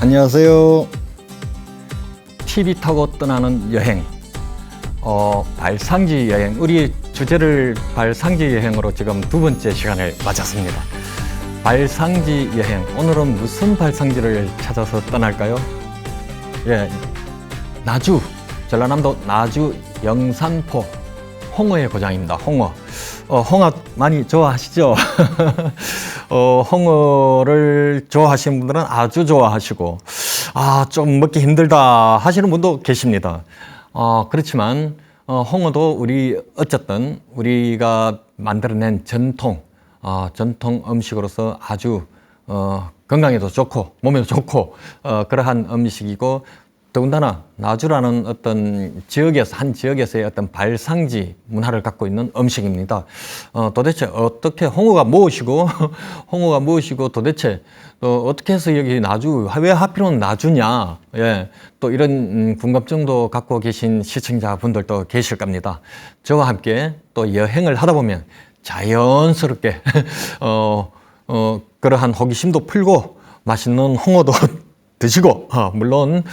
안녕하세요. TV 타고 떠나는 여행, 발상지 여행. 우리 주제를 발상지 여행으로 지금 두 번째 시간을 맞았습니다. 발상지 여행. 오늘은 무슨 발상지를 찾아서 떠날까요? 예, 나주, 전라남도 나주 영산포 홍어의 고장입니다. 홍어. 홍어 많이 좋아하시죠? 홍어를 좋아하시는 분들은 아주 좋아하시고, 좀 먹기 힘들다 하시는 분도 계십니다. 그렇지만, 홍어도 어쨌든 우리가 만들어낸 전통 음식으로서 아주, 건강에도 좋고, 몸에도 좋고, 그러한 음식이고, 더군다나 나주라는 어떤 한 지역에서의 어떤 발상지 문화를 갖고 있는 음식입니다. 도대체 어떻게 홍어가 무엇이고 도대체 어떻게 해서 여기 나주, 왜 하필은 나주냐? 예, 또 이런 궁금증도 갖고 계신 시청자분들도 계실 겁니다. 저와 함께 또 여행을 하다 보면 자연스럽게 그러한 호기심도 풀고 맛있는 홍어도 드시고, 물론,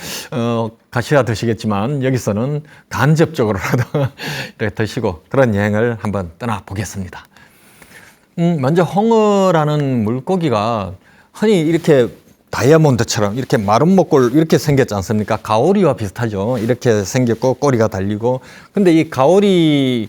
가셔야 드시겠지만, 여기서는 간접적으로라도 이렇게 드시고, 그런 여행을 한번 떠나보겠습니다. 먼저 홍어라는 물고기가 흔히 이렇게 다이아몬드처럼 이렇게 마른 목골 이렇게 생겼지 않습니까? 가오리와 비슷하죠. 이렇게 생겼고, 꼬리가 달리고. 근데 이 가오리,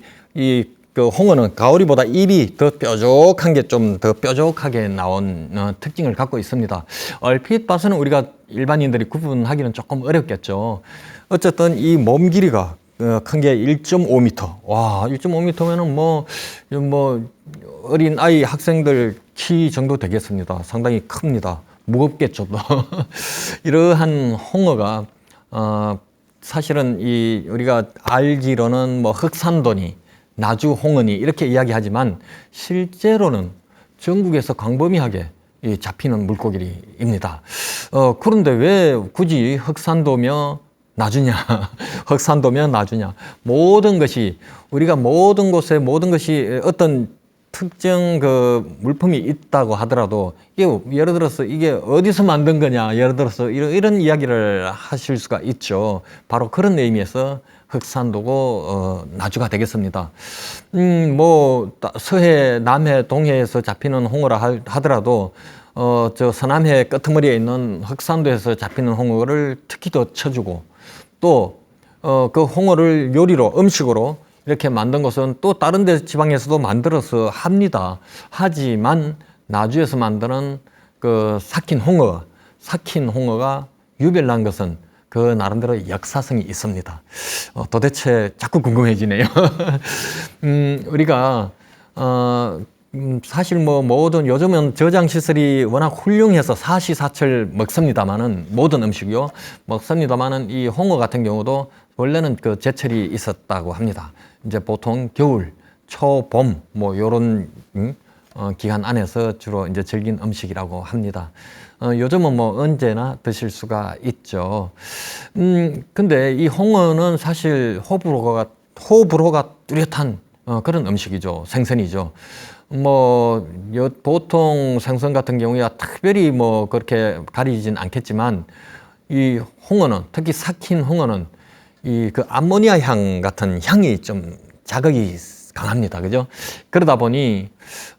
그 홍어는 가오리보다 입이 더 뾰족한 게 좀 더 뾰족하게 나온 특징을 갖고 있습니다. 얼핏 봐서는 우리가 일반인들이 구분하기는 조금 어렵겠죠. 어쨌든 이 몸 길이가 큰 게 1.5m. 와, 1.5m면은 뭐 어린 아이 학생들 키 정도 되겠습니다. 상당히 큽니다. 무겁겠죠, 또. 이러한 홍어가 사실은 우리가 알기로는 뭐 흑산도니 나주 홍어니 이렇게 이야기하지만 실제로는 전국에서 광범위하게 잡히는 물고기입니다. 그런데 왜 굳이 흑산도며 나주냐? 흑산도며 나주냐? 우리가 모든 곳에 모든 것이 어떤 특정 그 물품이 있다고 하더라도 예를 들어서 이게 어디서 만든 거냐? 예를 들어서 이런 이야기를 하실 수가 있죠. 바로 그런 의미에서 흑산도고 나주가 되겠습니다. 서해, 남해, 동해에서 잡히는 홍어라 하더라도 저 서남해 끄트머리에 있는 흑산도에서 잡히는 홍어를 특히 더 쳐주고 또 그 홍어를 음식으로 이렇게 만든 것은 또 다른 데 지방에서도 만들어서 합니다. 하지만 나주에서 만드는 그 삭힌 홍어가 유별난 것은 그 나름대로 역사성이 있습니다. 도대체 자꾸 궁금해지네요. 우리가 사실 모든 요즘은 저장 시설이 워낙 훌륭해서 사시사철 먹습니다만은 모든 음식이요 먹습니다만은 이 홍어 같은 경우도 원래는 그 제철이 있었다고 합니다. 이제 보통 겨울, 초, 봄 요런 기간 안에서 주로 이제 즐긴 음식이라고 합니다. 요즘은 언제나 드실 수가 있죠. 근데 이 홍어는 사실 호불호가 뚜렷한 그런 음식이죠. 생선이죠. 보통 생선 같은 경우에 특별히 그렇게 가리진 않겠지만 이 홍어는 특히 삭힌 홍어는 그 암모니아 향 같은 향이 좀 자극이 강합니다. 그죠? 그러다 보니,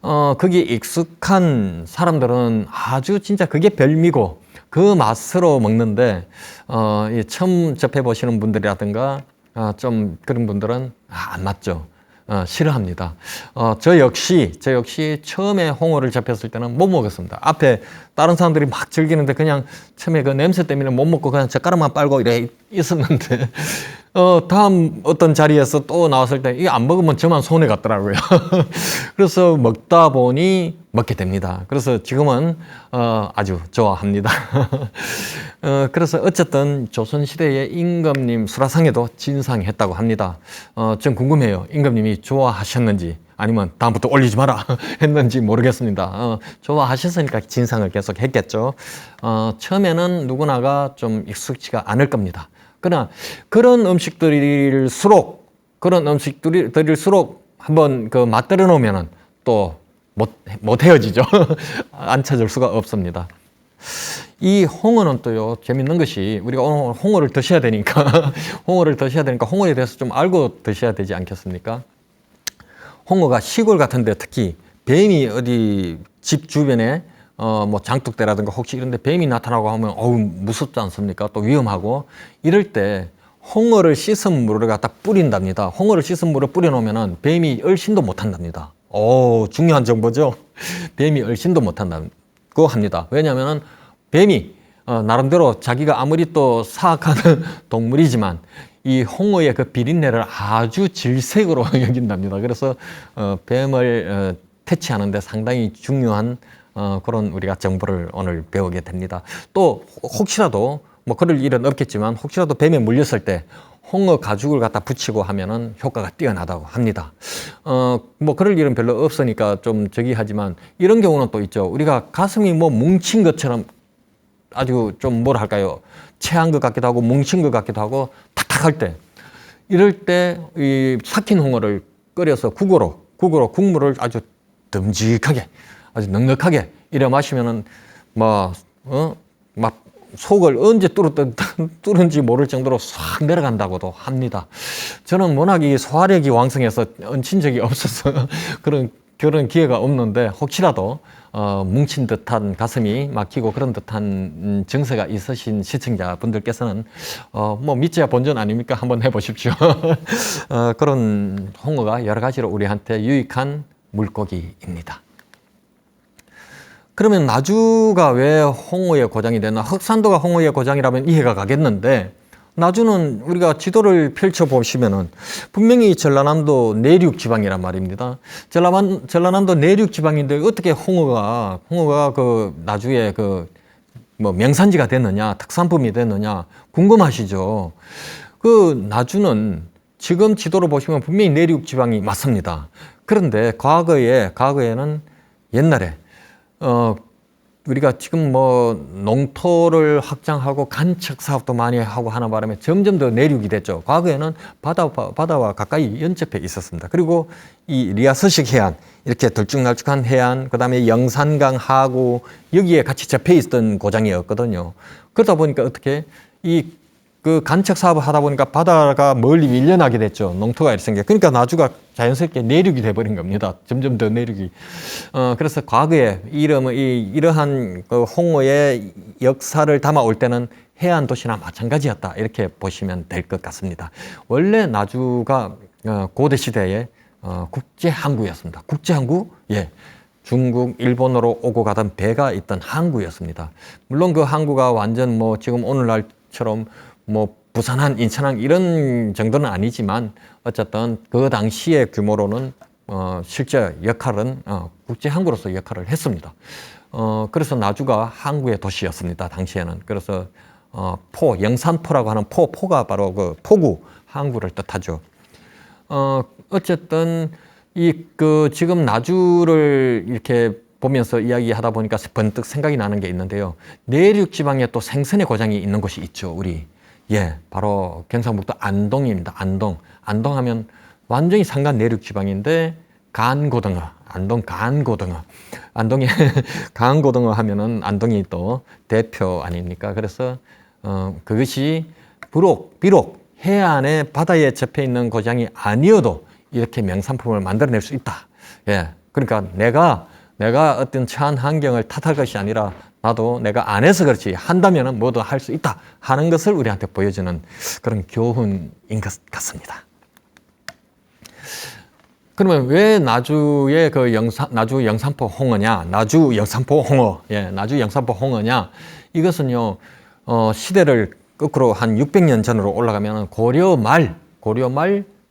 거기에 익숙한 사람들은 아주 진짜 그게 별미고, 그 맛으로 먹는데, 처음 접해보시는 분들이라든가, 좀 그런 분들은 안 맞죠. 싫어합니다. 저 역시 처음에 홍어를 접했을 때는 못 먹었습니다. 앞에 다른 사람들이 막 즐기는데 그냥 처음에 그 냄새 때문에 못 먹고 그냥 젓가락만 빨고 이래 있었는데, 다음 어떤 자리에서 또 나왔을 때 이게 안 먹으면 저만 손해 갔더라고요. 그래서 먹다 보니 먹게 됩니다. 그래서 지금은 아주 좋아합니다. 그래서 어쨌든 조선시대의 임금님 수라상에도 진상했다고 합니다. 좀 궁금해요. 임금님이 좋아하셨는지 아니면 다음부터 올리지 마라 했는지 모르겠습니다. 좋아하셨으니까 진상을 계속 했겠죠. 처음에는 누구나가 좀 익숙지가 않을 겁니다. 그러나 그런 음식들일수록 한번 그 맛들어 놓으면은 또 못 헤어지죠. 안 찾을 수가 없습니다. 이 홍어는 또요, 재밌는 것이 우리가 오늘 홍어를 드셔야 되니까, 홍어에 대해서 좀 알고 드셔야 되지 않겠습니까? 홍어가 시골 같은데 특히 뱀이 어디 집 주변에 뭐 장독대라든가 혹시 이런데 뱀이 나타나고 하면 어우 무섭지 않습니까? 또 위험하고 이럴 때 홍어를 씻은 물을 갖다 뿌린답니다. 홍어를 씻은 물을 뿌려놓으면은 뱀이 얼씬도 못한답니다. 오, 중요한 정보죠. 뱀이 얼씬도 못한다고 합니다. 왜냐하면은 뱀이 나름대로 자기가 아무리 또 사악한 동물이지만 이 홍어의 그 비린내를 아주 질색으로 여긴답니다. 그래서 뱀을 퇴치하는데 상당히 중요한 그런 우리가 정보를 오늘 배우게 됩니다. 또 혹시라도 뭐 그럴 일은 없겠지만 혹시라도 뱀에 물렸을 때 홍어 가죽을 갖다 붙이고 하면은 효과가 뛰어나다고 합니다. 뭐 그럴 일은 별로 없으니까 좀 저기 하지만 이런 경우는 또 있죠. 우리가 가슴이 뭐 뭉친 것처럼 아주 좀 뭐라 할까요? 체한 것 같기도 하고 뭉친 것 같기도 하고 탁탁할 때 이럴 때 이 삭힌 홍어를 끓여서 국물을 아주 듬직하게 아주 넉넉하게 이래 마시면은 막 속을 언제 뚫은지 모를 정도로 싹 내려간다고도 합니다. 저는 워낙 이 소화력이 왕성해서 얹힌 적이 없어서 그런 기회가 없는데 혹시라도 뭉친 듯한 가슴이 막히고 그런 듯한 증세가 있으신 시청자분들께서는 뭐 믿지야 본전 아닙니까? 한번 해보십시오. 그런 홍어가 여러 가지로 우리한테 유익한 물고기입니다. 그러면 나주가 왜 홍어의 고장이 되나? 흑산도가 홍어의 고장이라면 이해가 가겠는데 나주는 우리가 지도를 펼쳐보시면은 분명히 전라남도 내륙 지방이란 말입니다. 전라남도 내륙 지방인데 어떻게 홍어가 그 나주의 그 뭐 명산지가 됐느냐, 특산품이 됐느냐 궁금하시죠? 그 나주는 지금 지도로 보시면 분명히 내륙 지방이 맞습니다. 그런데 과거에는 옛날에 우리가 지금 뭐 농토를 확장하고 간척 사업도 많이 하고 하는 바람에 점점 더 내륙이 됐죠. 과거에는 바다와 가까이 연접해 있었습니다. 그리고 이 리아서식 해안, 이렇게 들쭉날쭉한 해안, 그 다음에 영산강 하구, 여기에 같이 접해 있던 고장이었거든요. 그러다 보니까 어떻게 그 간척 사업을 하다 보니까 바다가 멀리 밀려나게 됐죠. 농토가 이렇게 생겨. 그러니까 나주가 자연스럽게 내륙이 돼버린 겁니다. 점점 더 내륙이. 그래서 과거에 이러한 그 홍어의 역사를 담아올 때는 해안 도시나 마찬가지였다. 이렇게 보시면 될 것 같습니다. 원래 나주가 고대 시대에 국제 항구였습니다. 국제 항구? 예. 중국, 일본으로 오고 가던 배가 있던 항구였습니다. 물론 그 항구가 완전 뭐 지금 오늘날처럼 뭐 부산항, 인천항 이런 정도는 아니지만 어쨌든 그 당시의 규모로는 실제 역할은 국제 항구로서 역할을 했습니다. 그래서 나주가 항구의 도시였습니다. 당시에는. 그래서 영산포라고 하는 포가 바로 그 포구 항구를 뜻하죠. 어쨌든 지금 나주를 이렇게 보면서 이야기하다 보니까 번뜩 생각이 나는 게 있는데요. 내륙 지방에 또 생선의 고장이 있는 곳이 있죠, 우리. 예, 바로 경상북도 안동입니다. 안동 하면 완전히 산간 내륙 지방인데 간고등어, 안동 간고등어. 안동에 간고등어 하면은 안동이 또 대표 아닙니까? 그래서 그것이 비록 해안에 바다에 접해 있는 고장이 아니어도 이렇게 명산품을 만들어낼 수 있다. 예, 그러니까 내가 어떤 처한 환경을 탓할 것이 아니라 나도 내가 안 해서 그렇지 한다면은 뭐도 할 수 있다 하는 것을 우리한테 보여주는 그런 교훈인 것 같습니다. 그러면 왜 나주의 나주 영산포 홍어냐? 나주 영산포 홍어냐? 이것은요, 시대를 거꾸로 한 600년 전으로 올라가면 고려 말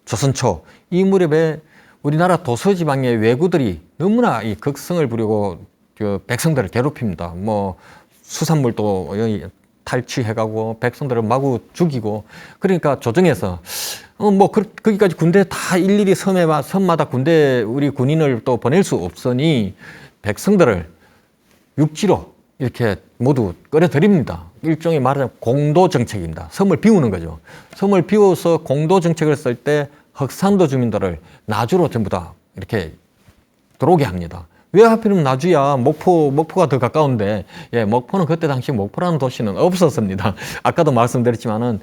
조선 초 이 무렵에 우리나라 도서지방의 왜구들이 너무나 이 극성을 부리고 백성들을 괴롭힙니다. 뭐 수산물도 탈취해가고 백성들을 마구 죽이고 그러니까 조정에서 거기까지 군대 다 일일이 섬마다 우리 군인을 또 보낼 수 없으니 백성들을 육지로 이렇게 모두 끌어들입니다. 일종의 말하자면 공도 정책입니다. 섬을 비우는 거죠. 섬을 비워서 공도 정책을 쓸 때 흑산도 주민들을 나주로 전부 다 이렇게 들어오게 합니다. 왜 하필이면 나주야? 목포가 더 가까운데, 예, 목포는 그때 당시 목포라는 도시는 없었습니다. 아까도 말씀드렸지만은,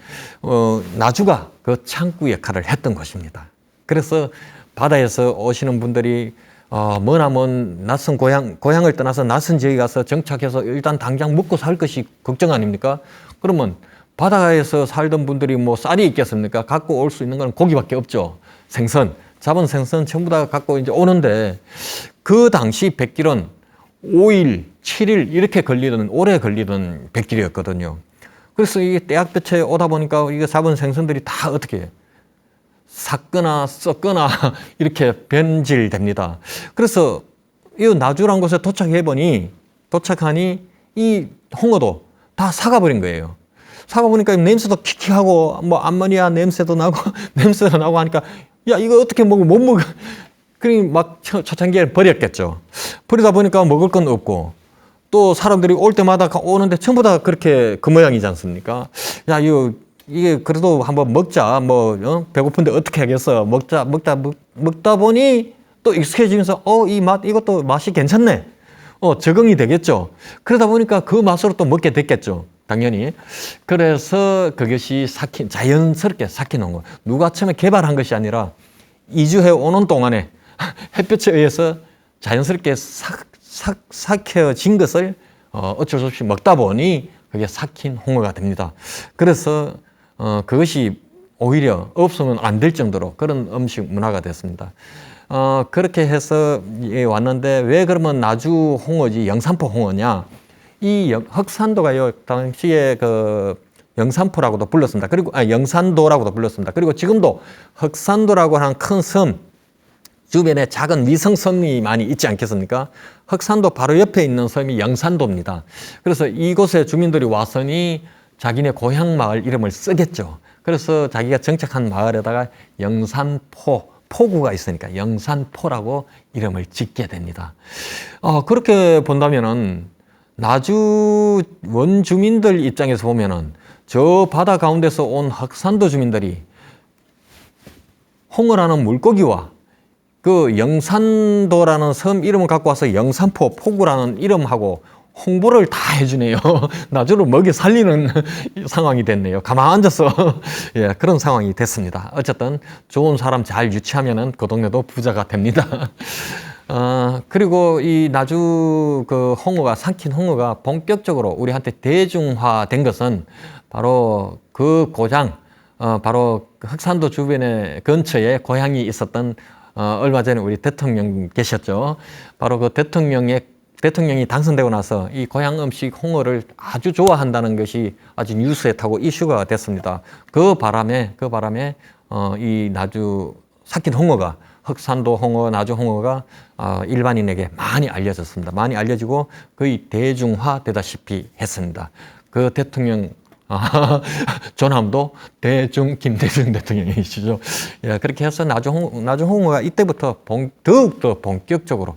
나주가 그 창구 역할을 했던 곳입니다. 그래서 바다에서 오시는 분들이, 머나먼 낯선 고향을 떠나서 낯선 지역에 가서 정착해서 일단 당장 먹고 살 것이 걱정 아닙니까? 그러면 바다에서 살던 분들이 뭐 쌀이 있겠습니까? 갖고 올 수 있는 건 고기밖에 없죠. 생선. 잡은 생선 전부 다 갖고 이제 오는데 그 당시 백길은 5일, 7일 이렇게 오래 걸리던 백길이었거든요. 그래서 이 떼약볕에 오다 보니까 이게 잡은 생선들이 다 어떻게 해요? 삭거나 썩거나 이렇게 변질됩니다. 그래서 이 나주란 곳에 도착하니 이 홍어도 다 사가버린 거예요. 사가보니까 냄새도 킥킥하고 뭐 암모니아 냄새도 나고 냄새도 나고 하니까 야, 이거 어떻게 먹어? 못 먹어. 그러니 막 초창기에 버렸겠죠. 버리다 보니까 먹을 건 없고 또 사람들이 올 때마다 오는데 전부 다 그렇게 그 모양이지 않습니까? 야, 이게 그래도 한번 먹자. 배고픈데 어떻게 하겠어? 먹다 보니 또 익숙해지면서 이 맛, 이것도 맛이 괜찮네. 적응이 되겠죠. 그러다 보니까 그 맛으로 또 먹게 됐겠죠. 당연히. 그래서 그것이 자연스럽게 삭힌 거. 누가 처음에 개발한 것이 아니라 이주해 오는 동안에 햇볕에 의해서 자연스럽게 삭혀진 것을 어쩔 수 없이 먹다 보니 그게 삭힌 홍어가 됩니다. 그래서 그것이 오히려 없으면 안 될 정도로 그런 음식 문화가 됐습니다. 그렇게 해서 왔는데 왜 그러면 나주 홍어지 영산포 홍어냐? 이 흑산도가요, 당시에 그 영산포라고도 불렀습니다. 그리고, 영산도라고도 불렀습니다. 그리고 지금도 흑산도라고 하는 큰 섬, 주변에 작은 위성섬이 많이 있지 않겠습니까? 흑산도 바로 옆에 있는 섬이 영산도입니다. 그래서 이곳에 주민들이 와서니 자기네 고향 마을 이름을 쓰겠죠. 그래서 자기가 정착한 마을에다가 포구가 있으니까 영산포라고 이름을 짓게 됩니다. 그렇게 본다면은 나주 원주민들 입장에서 보면은 저 바다 가운데서 온 흑산도 주민들이 홍어라는 물고기와 그 영산도라는 섬 이름을 갖고 와서 포구라는 이름하고 홍보를 다 해주네요. 나주를 먹여 살리는 상황이 됐네요. 가만 앉아서 예, 그런 상황이 됐습니다. 어쨌든 좋은 사람 잘 유치하면은 그 동네도 부자가 됩니다. 그리고 이 나주 그 삭힌 홍어가 본격적으로 우리한테 대중화된 것은 바로 그 고장, 바로 흑산도 주변에 근처에 고향이 있었던 얼마 전에 우리 대통령 계셨죠. 바로 그 대통령이 당선되고 나서 이 고향 음식 홍어를 아주 좋아한다는 것이 아주 뉴스에 타고 이슈가 됐습니다. 그 바람에 이 나주 삭힌 홍어가 흑산도 홍어, 나주 홍어가 일반인에게 많이 알려졌습니다. 많이 알려지고 거의 대중화되다시피 했습니다. 그 대통령 존함도 김대중 대통령이시죠. 예, 그렇게 해서 나주 홍어가 이때부터 더욱더 본격적으로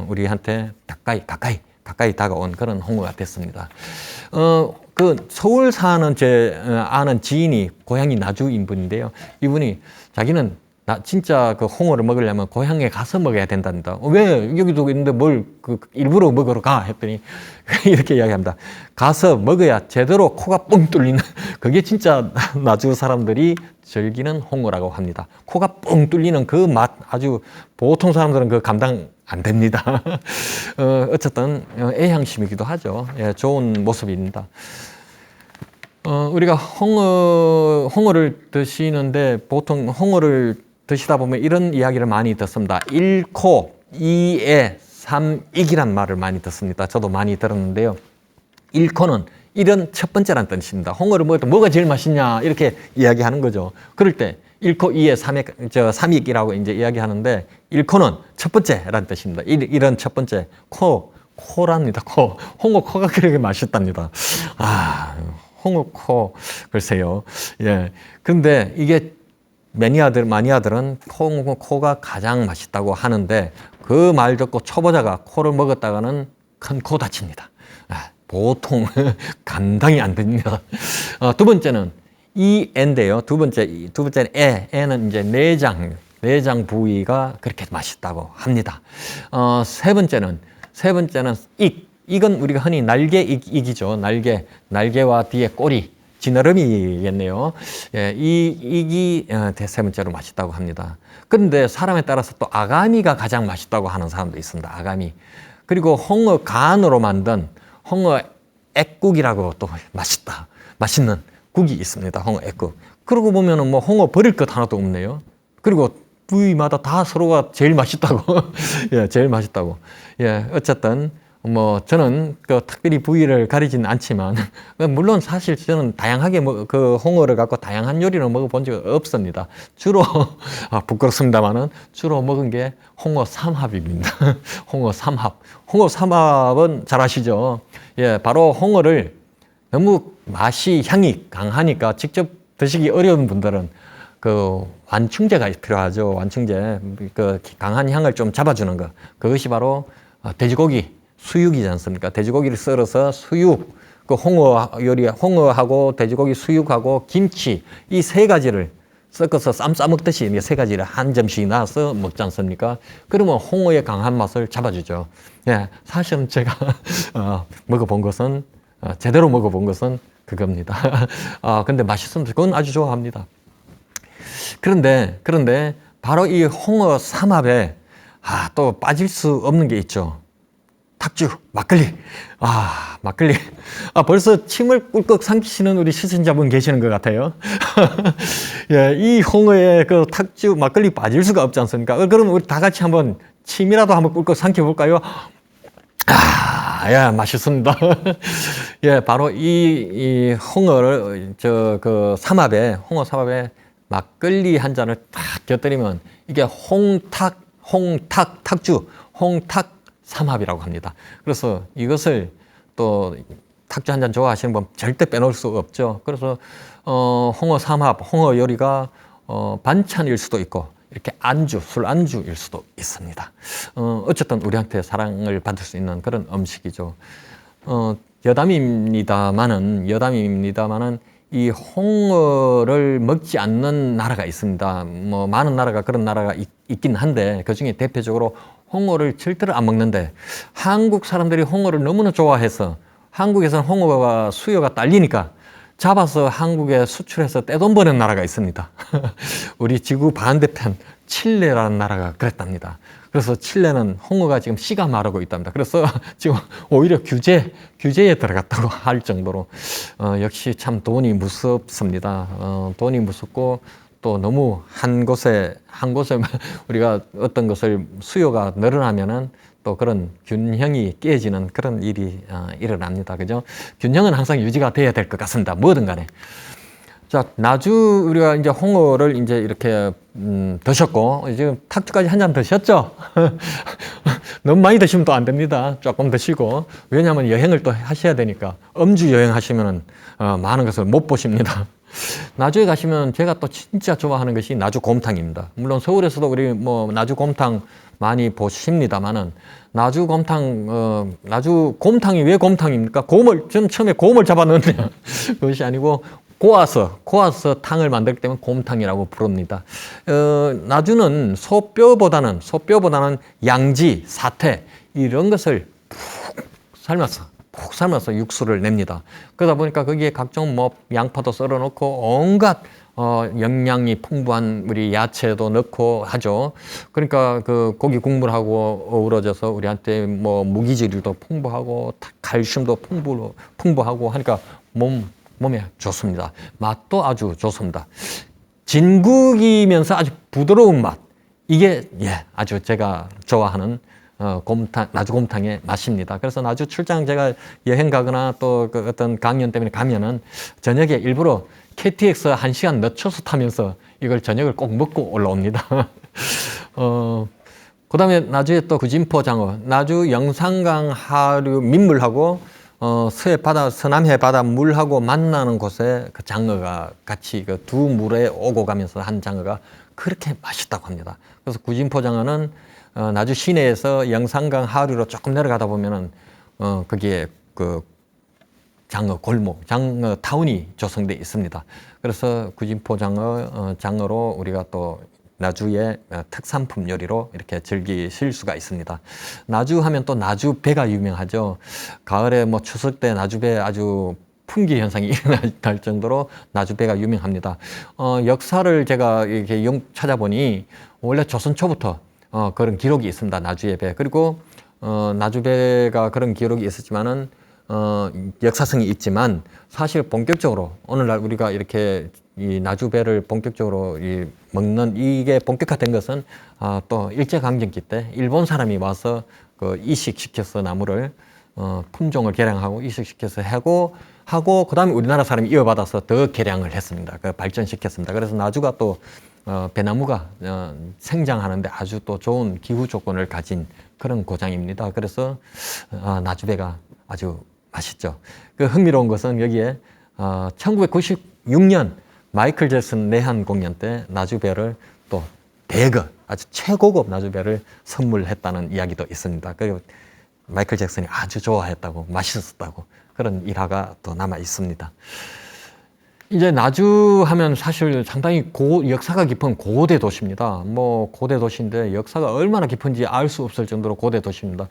우리한테 가까이 다가온 그런 홍어가 됐습니다. 그 서울 사는 제 아는 지인이 고향이 나주인 분인데요. 이분이 자기는 진짜 그 홍어를 먹으려면 고향에 가서 먹어야 된답니다. 왜 여기도 있는데 일부러 먹으러 가? 했더니 이렇게 이야기합니다. 가서 먹어야 제대로 코가 뻥 뚫리는 그게 진짜 나주 사람들이 즐기는 홍어라고 합니다. 코가 뻥 뚫리는 그 맛 아주 보통 사람들은 그 감당 안 됩니다. 어쨌든 애향심이기도 하죠. 예, 좋은 모습입니다. 우리가 홍어를 드시는데 보통 홍어를 드시다 보면 이런 이야기를 많이 듣습니다. 1코, 2애, 3익이란 말을 많이 듣습니다. 저도 많이 들었는데요. 1코는 이런 첫 번째란 뜻입니다. 홍어를 먹을 때 뭐가 제일 맛있냐 이렇게 이야기하는 거죠. 그럴 때 1코, 2애, 3익이라고 이제 이야기하는데 1코는 첫 번째란 뜻입니다. 이런 첫 번째 코랍니다. 홍어 코가 그렇게 맛있답니다. 홍어 코 글쎄요. 예. 그런데 이게 마니아들은 코가 가장 맛있다고 하는데 그 말 듣고 초보자가 코를 먹었다가는 큰 코 다칩니다. 보통 감당이 안 됩니다. 두 번째는 이애인데요. 두 번째는 애는 이제 내장, 내장 부위가 그렇게 맛있다고 합니다. 세 번째는 익은 우리가 흔히 날개 익이죠. 날개와 뒤에 꼬리, 지느러미겠네요. 예, 이 익이 세 번째로 맛있다고 합니다. 그런데 사람에 따라서 또 아가미가 가장 맛있다고 하는 사람도 있습니다. 아가미. 그리고 홍어 간으로 만든 홍어 액국이라고 또 맛있는 국이 있습니다. 홍어 액국. 그러고 보면은 뭐 홍어 버릴 것 하나도 없네요. 그리고 부위마다 다 서로가 제일 맛있다고. 예, 제일 맛있다고. 예, 어쨌든 뭐 저는 그 특별히 부위를 가리지는 않지만 물론 사실 저는 다양하게 그 홍어를 갖고 다양한 요리를 먹어본 적 없습니다. 주로 부끄럽습니다만은 주로 먹은 게 홍어 삼합입니다. 홍어 삼합. 홍어 삼합은 잘 아시죠? 예, 바로 홍어를 너무 향이 강하니까 직접 드시기 어려운 분들은 그 완충제가 필요하죠. 완충제. 그 강한 향을 좀 잡아주는 거. 그것이 바로 돼지고기 수육이지 않습니까? 돼지고기를 썰어서 수육, 그 홍어하고 돼지고기 수육하고 김치 이 세 가지를 섞어서 쌈 싸먹듯이 세 가지를 한 점씩 넣어서 먹지 않습니까? 그러면 홍어의 강한 맛을 잡아주죠. 예, 사실은 제가 먹어본 것은 제대로 먹어본 것은 그겁니다. 근데 맛있으면 그건 아주 좋아합니다. 그런데 바로 이 홍어 삼합에 또 빠질 수 없는 게 있죠. 탁주, 막걸리. 막걸리. 벌써 침을 꿀꺽 삼키시는 우리 시청자분 계시는 것 같아요. 예, 이 홍어에 그 탁주, 막걸리 빠질 수가 없지 않습니까? 그럼 우리 다 같이 한번 침이라도 한번 꿀꺽 삼켜볼까요? 예, 맛있습니다. 예, 바로 이 홍어를, 홍어 삼합에 막걸리 한 잔을 딱 곁들이면 이게 탁주, 홍탁 삼합이라고 합니다. 그래서 이것을 또 탁주 한 잔 좋아하시는 분 절대 빼놓을 수 없죠. 그래서 홍어 삼합, 홍어 요리가 반찬일 수도 있고 이렇게 술 안주일 수도 있습니다. 어쨌든 우리한테 사랑을 받을 수 있는 그런 음식이죠. 여담입니다마는 이 홍어를 먹지 않는 나라가 있습니다. 뭐 많은 나라가 그런 나라가 있긴 한데 그 중에 대표적으로 홍어를 절대로 안 먹는데 한국 사람들이 홍어를 너무나 좋아해서 한국에서는 홍어가 수요가 딸리니까 잡아서 한국에 수출해서 떼돈 버는 나라가 있습니다. 우리 지구 반대편 칠레라는 나라가 그랬답니다. 그래서 칠레는 홍어가 지금 씨가 마르고 있답니다. 그래서 지금 오히려 규제에 들어갔다고 할 정도로 역시 참 돈이 무섭습니다. 돈이 무섭고 또 너무 한 곳에 우리가 어떤 것을 수요가 늘어나면은 또 그런 균형이 깨지는 그런 일이 일어납니다. 그죠? 균형은 항상 유지가 돼야 될 것 같습니다. 뭐든 간에. 자, 나주 우리가 이제 홍어를 이제 이렇게 드셨고 지금 탁주까지 한 잔 드셨죠? 너무 많이 드시면 또 안 됩니다. 조금 드시고 왜냐하면 여행을 또 하셔야 되니까 음주 여행 하시면은 많은 것을 못 보십니다. 나주에 가시면 제가 또 진짜 좋아하는 것이 나주 곰탕입니다. 물론 서울에서도 우리 뭐 나주 곰탕 많이 보십니다만은 나주 곰탕이 왜 곰탕입니까? 저는 처음에 곰을 잡아넣었네요. 그것이 아니고 고아서 탕을 만들기 때문에 곰탕이라고 부릅니다. 나주는 소뼈보다는 양지, 사태 이런 것을 푹 삶아서 육수를 냅니다. 그러다 보니까 거기에 각종 뭐 양파도 썰어 넣고 온갖 영양이 풍부한 우리 야채도 넣고 하죠. 그러니까 그 고기 국물하고 어우러져서 우리한테 뭐 무기질도 풍부하고 칼슘도 풍부하고 하니까 몸에 좋습니다. 맛도 아주 좋습니다. 진국이면서 아주 부드러운 맛. 이게 아주 제가 좋아하는 나주 곰탕의 맛입니다. 그래서 나주 출장 제가 여행 가거나 또 그 어떤 강연 때문에 가면은 저녁에 일부러 KTX 1시간 늦춰서 타면서 이걸 저녁을 꼭 먹고 올라옵니다. 그 다음에 나주에 또 구진포 장어, 나주 영산강 하류 민물하고 서남해 바다 물하고 만나는 곳에 그 장어가 같이 그 두 물에 오고 가면서 한 장어가 그렇게 맛있다고 합니다. 그래서 구진포 장어는 나주 시내에서 영산강 하류로 조금 내려가다 보면은 거기에 그 장어 골목, 장어 타운이 조성되어 있습니다. 그래서 구진포 장어로 우리가 또 나주의 특산품 요리로 이렇게 즐기실 수가 있습니다. 나주 하면 또 나주배가 유명하죠. 가을에 뭐 추석 때 나주배 아주 풍기 현상이 일어날 정도로 나주배가 유명합니다. 역사를 제가 이렇게 찾아보니 원래 조선 초부터 그런 기록이 있습니다. 나주의 배. 그리고 나주배가 그런 기록이 있었지만은 역사성이 있지만 사실 본격적으로 오늘날 우리가 이렇게 이 나주배를 본격적으로 먹는 이게 본격화된 것은 또 일제강점기 때 일본 사람이 와서 그 이식시켜서 나무를 품종을 개량하고 이식시켜서 하고 그다음에 우리나라 사람이 이어받아서 더 개량을 했습니다. 그 발전시켰습니다. 그래서 나주가 또 배나무가 생장하는데 아주 또 좋은 기후 조건을 가진 그런 고장입니다. 그래서 나주배가 아주 맛있죠. 그 흥미로운 것은 여기에 1996년 마이클 잭슨 내한 공연 때 나주배를 또 아주 최고급 나주배를 선물했다는 이야기도 있습니다. 그리고 마이클 잭슨이 아주 좋아했다고 맛있었다고 그런 일화가 또 남아 있습니다. 이제 나주 하면 사실 상당히 역사가 깊은 고대 도시입니다. 뭐 고대 도시인데 역사가 얼마나 깊은지 알 수 없을 정도로 고대 도시입니다.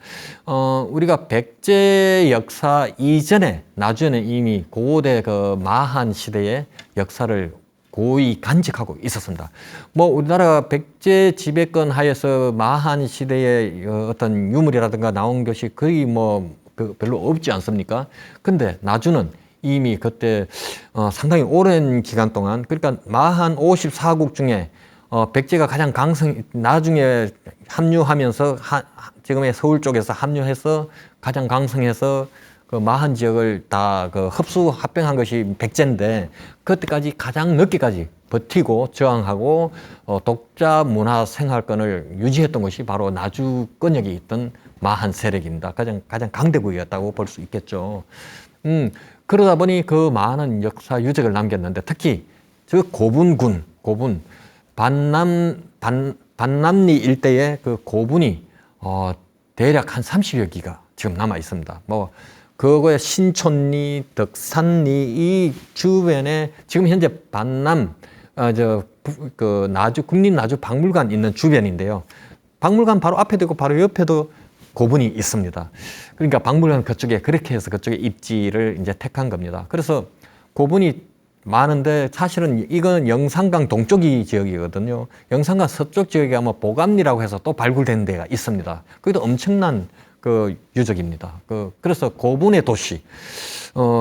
우리가 백제 역사 이전에 나주에는 이미 고대 그 마한 시대의 역사를 고이 간직하고 있었습니다. 뭐 우리나라 백제 지배권 하에서 마한 시대의 어떤 유물이라든가 나온 것이 거의 별로 없지 않습니까? 근데 나주는 이미 그때 상당히 오랜 기간 동안 그러니까 마한 54국 중에 백제가 가장 나중에 합류하면서 지금의 서울 쪽에서 합류해서 가장 강성해서 그 마한 지역을 다 그 합병한 것이 백제인데 그때까지 가장 늦게까지 버티고 저항하고 독자 문화 생활권을 유지했던 것이 바로 나주권역에 있던 마한 세력입니다. 가장 강대국이었다고 볼 수 있겠죠. 그러다 보니 그 많은 역사 유적을 남겼는데 특히 저 고분 반남리 일대의 그 고분이 대략 한 30여 기가 지금 남아 있습니다. 뭐 그거에 신촌리, 덕산리 이 주변에 지금 현재 반남 나주 국립나주박물관 있는 주변인데요. 박물관 바로 앞에도 있고 바로 옆에도 고분이 있습니다. 그러니까 박물관 그쪽에 그렇게 해서 그쪽에 입지를 이제 택한 겁니다. 그래서 고분이 많은데 사실은 이건 영산강 동쪽이 지역이거든요. 영산강 서쪽 지역에 아마 보감리라고 해서 또 발굴된 데가 있습니다. 그것도 엄청난 그 유적입니다. 그래서 고분의 도시,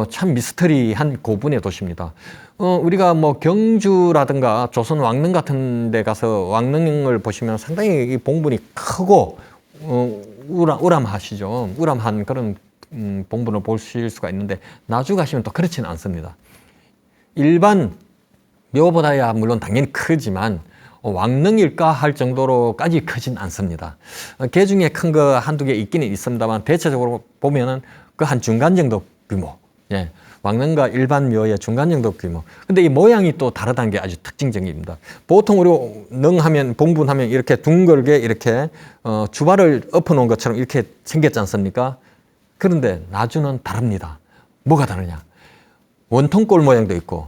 참 미스터리한 고분의 도시입니다. 우리가 뭐 경주라든가 조선 왕릉 같은 데 가서 왕릉을 보시면 상당히 이 봉분이 크고 우람하시죠. 우람한 그런 봉분을 보실 수가 있는데 나주 가시면 또 그렇지는 않습니다. 일반 묘보다야 물론 당연히 크지만 왕릉일까 할 정도로까지 크진 않습니다. 개 중에 큰 거 한두 개 있기는 있습니다만 대체적으로 보면은 그 한 중간 정도 규모. 예. 왕릉과 일반 묘의 중간 정도 규모. 근데 이 모양이 또 다르다는 게 아주 특징적입니다. 보통 우리 능하면 봉분하면 이렇게 둥글게 이렇게 주발을 엎어 놓은 것처럼 이렇게 생겼지 않습니까? 그런데 나주는 다릅니다. 뭐가 다르냐? 원통골 모양도 있고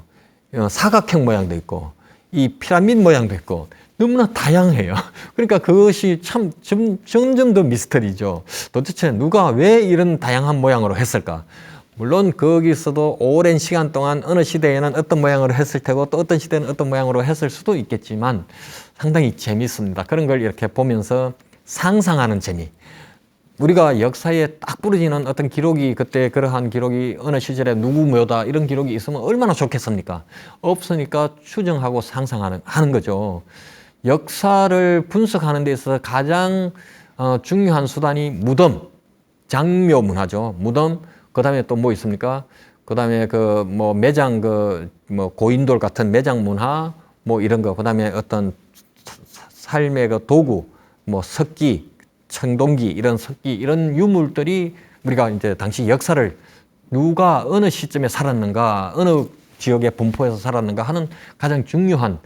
사각형 모양도 있고 이 피라미드 모양도 있고 너무나 다양해요. 그러니까 그것이 참 점점 더 미스터리죠. 도대체 누가 왜 이런 다양한 모양으로 했을까? 물론 거기서도 오랜 시간 동안 어느 시대에는 어떤 모양으로 했을 테고 또 어떤 시대는 어떤 모양으로 했을 수도 있겠지만 상당히 재미있습니다. 그런 걸 이렇게 보면서 상상하는 재미. 우리가 역사에 딱 부러지는 어떤 기록이 그때 그러한 기록이 어느 시절에 누구 묘다 이런 기록이 있으면 얼마나 좋겠습니까? 없으니까 추정하고 상상하는 거죠. 역사를 분석하는 데 있어서 가장 중요한 수단이 무덤, 장묘 문화죠. 무덤, 그 다음에 또 뭐 있습니까? 그 다음에 매장, 고인돌 같은 매장 문화, 이런 거. 그 다음에 어떤 삶의 그 도구, 석기, 청동기, 이런 유물들이 우리가 이제 당시 역사를 누가 어느 시점에 살았는가, 어느 지역에 분포해서 살았는가 하는 가장 중요한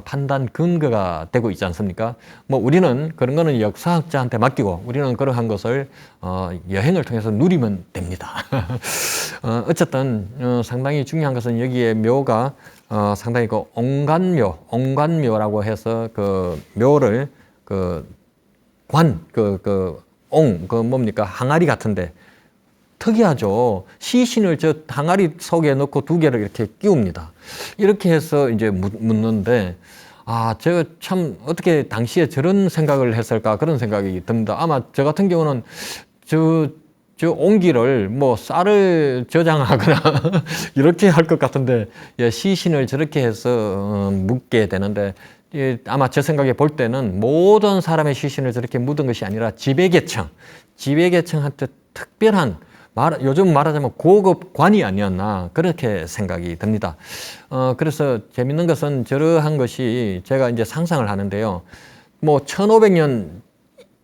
판단 근거가 되고 있지 않습니까? 뭐 우리는 그런 거는 역사학자한테 맡기고 우리는 그러한 것을 여행을 통해서 누리면 됩니다. 어쨌든 상당히 중요한 것은 여기에 묘가 상당히 그 옹관묘라고 해서 그 묘를 뭡니까? 항아리 같은데 특이하죠. 시신을 저 항아리 속에 넣고 두 개를 이렇게 끼웁니다. 이렇게 해서 이제 묻는데, 제가 참 어떻게 당시에 저런 생각을 했을까 그런 생각이 듭니다. 아마 저 같은 경우는 저 옹기를 뭐 쌀을 저장하거나 이렇게 할 것 같은데, 예, 시신을 저렇게 해서 묻게 되는데, 예, 아마 제 생각에 볼 때는 모든 사람의 시신을 저렇게 묻은 것이 아니라 지배계층한테 특별한 요즘 말하자면 고급 관이 아니었나 그렇게 생각이 듭니다. 그래서 재밌는 것은 저러한 것이 제가 이제 상상을 하는데요. 뭐 1500년,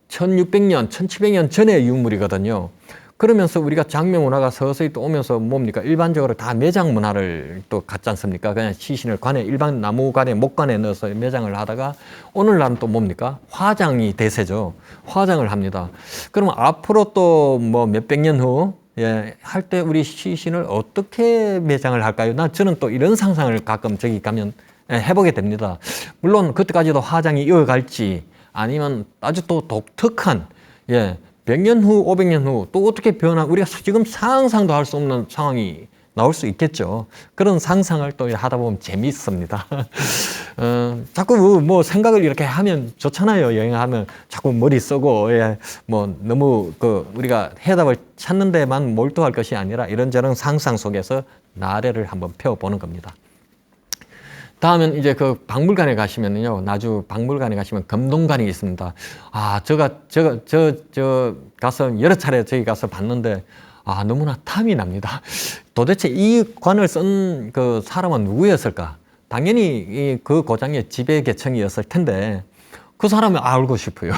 1600년, 1700년 전의 유물이거든요. 그러면서 우리가 장묘 문화가 서서히 또 오면서 뭡니까? 일반적으로 다 매장 문화를 또 갖지 않습니까? 그냥 시신을 일반 나무관에, 목관에 넣어서 매장을 하다가 오늘날은 또 뭡니까? 화장이 대세죠. 화장을 합니다. 그러면 앞으로 또 뭐 몇백 년 후, 예, 할 때 우리 시신을 어떻게 매장을 할까요? 저는 또 이런 상상을 가끔 저기 가면 해보게 됩니다. 물론 그때까지도 화장이 이어갈지 아니면 아주 또 독특한, 예, 100년 후, 500년 후 또 어떻게 우리가 지금 상상도 할 수 없는 상황이 나올 수 있겠죠. 그런 상상을 또 하다 보면 재미있습니다. 자꾸 뭐 생각을 이렇게 하면 좋잖아요. 여행하면 자꾸 머리 쓰고, 예, 뭐 너무 우리가 해답을 찾는 데만 몰두할 것이 아니라 이런저런 상상 속에서 나래를 한번 펴보는 겁니다. 다음은 이제 그 박물관에 가시면요. 나주 박물관에 가시면 금동관이 있습니다. 제가 가서 여러 차례 저기 가서 봤는데, 너무나 탐이 납니다. 도대체 이 관을 쓴 그 사람은 누구였을까? 당연히 그 고장의 지배계층이었을 텐데, 그 사람을 알고 싶어요.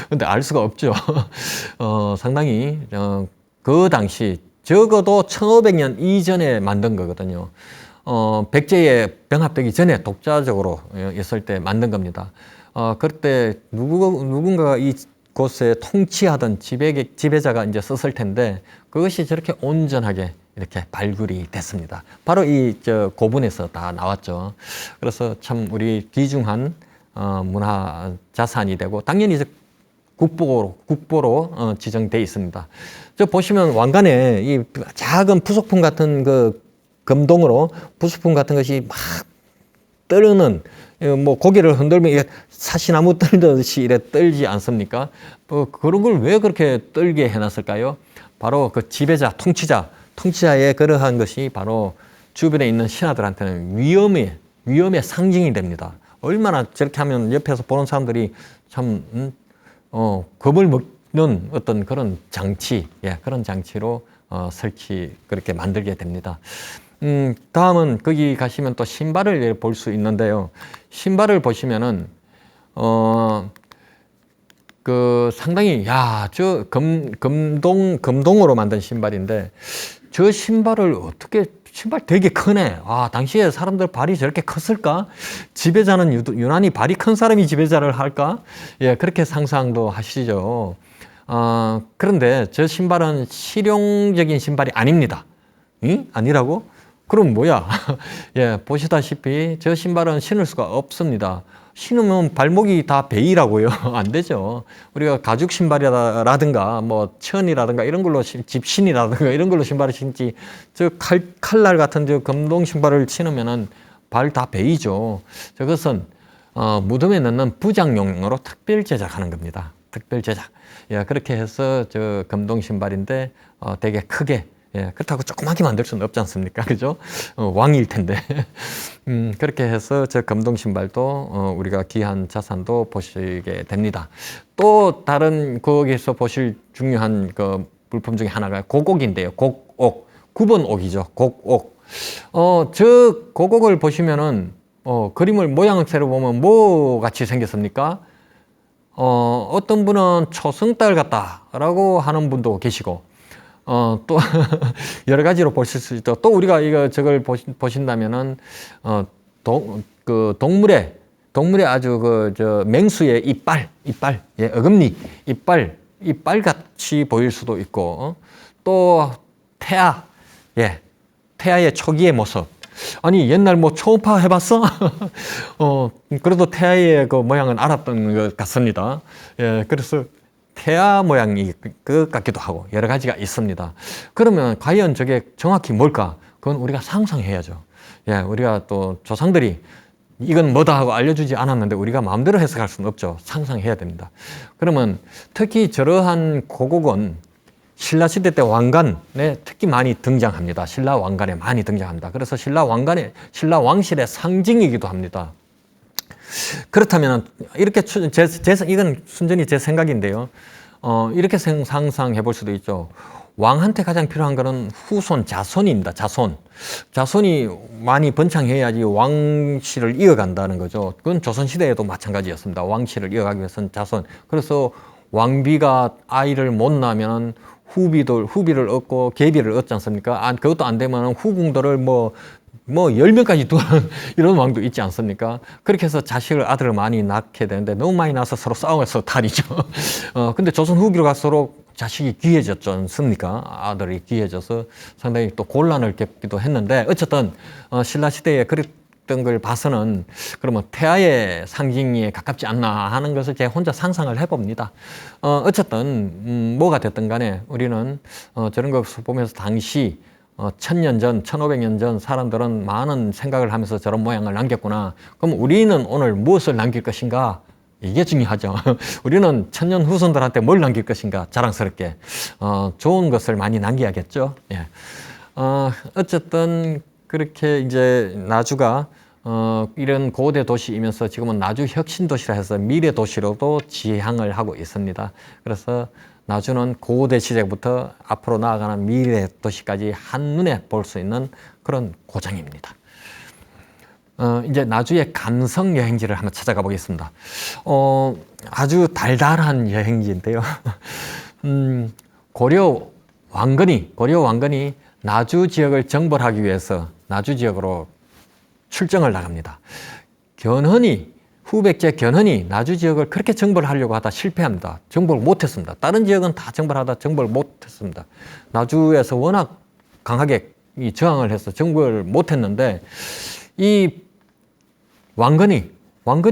근데 알 수가 없죠. 상당히, 그 당시, 적어도 1500년 이전에 만든 거거든요. 백제의 병합되기 전에 독자적으로 있을 때 만든 겁니다. 그때 누군가가 이곳에 통치하던 지배자가 이제 썼을 텐데 그것이 저렇게 온전하게 이렇게 발굴이 됐습니다. 바로 고분에서 다 나왔죠. 그래서 참 우리 귀중한 문화 자산이 되고 당연히 이제 국보로 지정돼 있습니다. 저 보시면 왕관에 이 작은 부속품 같은 금동으로 부수품 같은 것이 막 떨는, 뭐 고개를 흔들면 사시나무 떨듯이 이래 떨지 않습니까? 그런 걸 왜 그렇게 떨게 해놨을까요? 바로 그 지배자, 통치자의 그러한 것이 바로 주변에 있는 신하들한테는 위험의 상징이 됩니다. 얼마나 저렇게 하면 옆에서 보는 사람들이 참 겁을 먹는 어떤 그런 장치, 예, 그런 장치로 그렇게 만들게 됩니다. 다음은 거기 가시면 또 신발을 볼 수 있는데요. 신발을 보시면은, 상당히, 금동으로 만든 신발인데, 저 신발을 신발 되게 크네. 당시에 사람들 발이 저렇게 컸을까? 지배자는 유난히 발이 큰 사람이 지배자를 할까? 예, 그렇게 상상도 하시죠. 그런데 저 신발은 실용적인 신발이 아닙니다. 아니라고? 그럼 뭐야? 예, 보시다시피 저 신발은 신을 수가 없습니다. 신으면 발목이 다 베이라고요. 안 되죠. 우리가 가죽 신발이라든가 뭐 천이라든가 이런 걸로 집신이라든가 이런 걸로 신발을 신지 저 칼날 같은 저 금동 신발을 신으면은 발 다 베이죠. 저것은 무덤에 넣는 부장용으로 특별 제작하는 겁니다. 특별 제작. 예, 그렇게 해서 저 금동 신발인데 되게 크게, 예, 그렇다고 조그맣게 만들 수는 없지 않습니까? 그죠? 왕일 텐데. 그렇게 해서 저 금동 신발도 우리가 귀한 자산도 보시게 됩니다. 또 다른 거기서 보실 중요한 그 물품 중에 하나가 고곡인데요. 곡옥. 9번 옥이죠. 곡옥. 저 고곡을 보시면은 그림을 모양새로 보면 뭐 같이 생겼습니까? 어떤 분은 초승달 같다라고 하는 분도 계시고, 또 여러 가지로 보실 수 있죠. 또 우리가 저걸 보신다면은 그 동물의 아주 맹수의 이빨, 예, 어금니, 이빨 같이 보일 수도 있고, 또 태아, 예, 태아의 초기의 모습. 아니, 옛날 뭐 초음파 해봤어? 그래도 태아의 그 모양은 알았던 것 같습니다. 예, 그래서 태아 모양이 그 같기도 하고 여러 가지가 있습니다. 그러면 과연 저게 정확히 뭘까? 그건 우리가 상상해야죠. 예, 우리가 또 조상들이 이건 뭐다 하고 알려주지 않았는데 우리가 마음대로 해석할 수는 없죠. 상상해야 됩니다. 그러면 특히 저러한 고국은 신라시대 때 왕관에 특히 많이 등장합니다. 신라 왕관에 많이 등장합니다. 그래서 신라 왕실의 상징이기도 합니다. 그렇다면 이렇게 이건 순전히 제 생각인데요. 이렇게 상상해 볼 수도 있죠. 왕한테 가장 필요한 것은 후손, 자손입니다. 자손이 많이 번창해야지 왕실을 이어간다는 거죠. 그건 조선시대에도 마찬가지였습니다. 왕실을 이어가기 위해서는 자손. 그래서 왕비가 아이를 못 낳으면 후비를 얻고 계비를 얻지 않습니까? 그것도 안 되면 후궁들을 뭐 10명까지 두는 이런 왕도 있지 않습니까? 그렇게 해서 아들을 많이 낳게 되는데 너무 많이 낳아서 서로 싸워서 탈이죠. 근데 조선 후기로 갈수록 자식이 귀해졌지 않습니까? 아들이 귀해져서 상당히 또 곤란을 겪기도 했는데 어쨌든 신라시대에 그랬던 걸 봐서는 그러면 태아의 상징에 가깝지 않나 하는 것을 제가 혼자 상상을 해봅니다. 어쨌든 뭐가 됐든 간에 우리는 저런 것을 보면서 당시 1000년 전, 1500년 전 사람들은 많은 생각을 하면서 저런 모양을 남겼구나. 그럼 우리는 오늘 무엇을 남길 것인가? 이게 중요하죠. 우리는 천년 후손들한테 뭘 남길 것인가? 자랑스럽게. 좋은 것을 많이 남겨야겠죠. 예. 어쨌든 그렇게 이제 나주가 이런 고대 도시이면서 지금은 나주 혁신 도시라 해서 미래 도시로도 지향을 하고 있습니다. 그래서 나주는 고대 시대부터 앞으로 나아가는 미래 도시까지 한눈에 볼 수 있는 그런 고장입니다. 이제 나주의 감성 여행지를 한번 찾아가 보겠습니다. 아주 달달한 여행지인데요. 고려 왕건이 나주 지역을 정벌하기 위해서 나주 지역으로 출정을 나갑니다. 후백제 견훤이 나주 지역을 그렇게 정벌하려고 하다 실패합니다. 정벌을 못했습니다. 다른 지역은 다 정벌하다 정벌을 못했습니다. 나주에서 워낙 강하게 저항을 해서 정벌을 못했는데 이 왕건이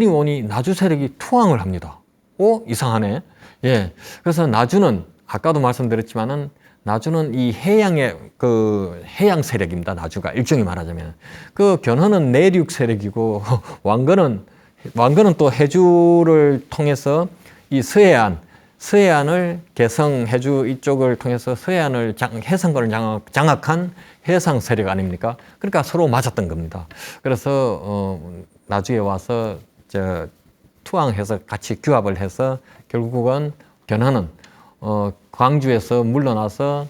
오니 나주 세력이 투항을 합니다. 이상하네. 예. 그래서 나주는 아까도 말씀드렸지만은 나주는 이 해양의 해양 세력입니다. 나주가 일종의 말하자면 그 견훤은 내륙 세력이고 왕건은 또 해주를 통해서 이 서해안을 개성 해주 이쪽을 통해서 서해안을 해상권을 장악한 해상 세력 아닙니까? 그러니까 서로 맞았던 겁니다. 그래서 나주에 와서 투항해서 같이 규합을 해서 결국은 견훤은 광주에서 물러나서